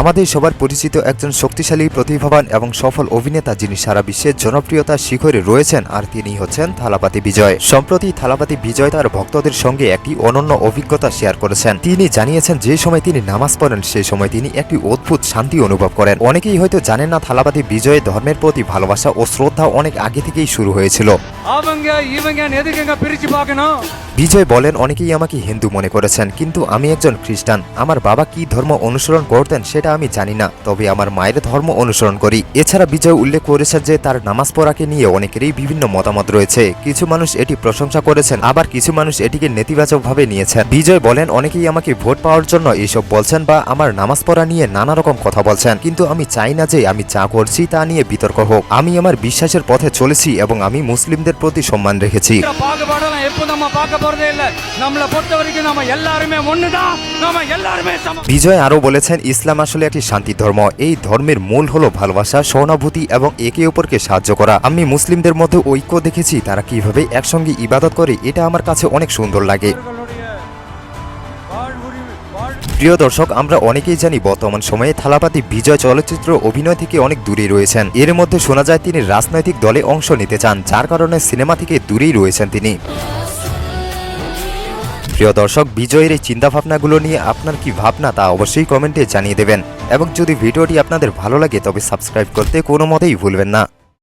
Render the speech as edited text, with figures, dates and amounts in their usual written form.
আমাদের সবার পরিচিত একজন শক্তিশালী, প্রতিভাবান এবং সফল অভিনেতা যিনি সারা বিশ্বের জনপ্রিয়তার শিখরে রয়েছেন, আর তিনি হচ্ছেন থালাপতি বিজয়। সম্প্রতি থালাপতি বিজয় তার ভক্তদের সঙ্গে একটি অনন্য অভিজ্ঞতা শেয়ার করেছেন। তিনি জানিয়েছেন যে সময় তিনি নামাজ পড়েন সেই সময় তিনি একটি অদ্ভুত শান্তি অনুভব করেন। অনেকেই হয়তো জানেন না, থালাপতি বিজয় ধর্মের প্রতি ভালোবাসা ও শ্রদ্ধা অনেক আগে থেকেই শুরু হয়েছিল। বিজয় বলেন, অনেকেই আমাকে হিন্দু মনে করেছেন, কিন্তু আমি একজন খ্রিস্টান। আমার বাবা কি ধর্ম অনুসরণ করতেন সেটা আমি জানি না, তবে আমার মায়ের ধর্ম অনুসরণ করি। এছাড়া বিজয় উল্লেখ করেছেন যে তার নামাজ পড়াকে নিয়ে অনেকেরই বিভিন্ন মতামত রয়েছে। কিছু মানুষ এটি প্রশংসা করেছেন, আবার কিছু মানুষ এটিকে নেতিবাচকভাবে নিয়েছেন। বিজয় বলেন, অনেকেই আমাকে ভোট পাওয়ার জন্য এসব বলছেন বা আমার নামাজ পড়া নিয়ে নানা রকম কথা বলছেন, কিন্তু আমি চাই না যে আমি যা করছি তা নিয়ে বিতর্ক হোক। আমি আমার বিশ্বাসের পথে চলেছি এবং আমি মুসলিমদের প্রতি সম্মান রেখেছি। বিজয় আরও বলেছেন, ইসলাম আসলে একটি শান্তি ধর্ম। এই ধর্মের মূল হলো ভালোবাসা, সহানুভূতি এবং একে অপরকে সাহায্য করা। আমি মুসলিমদের মধ্যে ঐক্য দেখেছি, তারা কিভাবে একসঙ্গে ইবাদত করে, এটা আমার কাছে অনেক সুন্দর লাগে। প্রিয় দর্শক, আমরা অনেকেই জানি বর্তমান সময়ে থালাপতি বিজয় চলচ্চিত্র অভিনয় থেকে অনেক দূরে রয়েছেন। এর মধ্যে শোনা যায় তিনি রাজনৈতিক দলে অংশ নিতে চান, যার কারণে সিনেমা থেকে দূরেই রয়েছেন তিনি। প্রিয় দর্শক, বিজয়ের এই চিন্তাভাবনাগুলো নিয়ে আপনার কি ভাবনা তা অবশ্যই কমেন্টে জানিয়ে দেবেন, এবং যদি ভিডিওটি আপনাদের ভালো লাগে তবে সাবস্ক্রাইব করতে কোনো মতেই ভুলবেন না।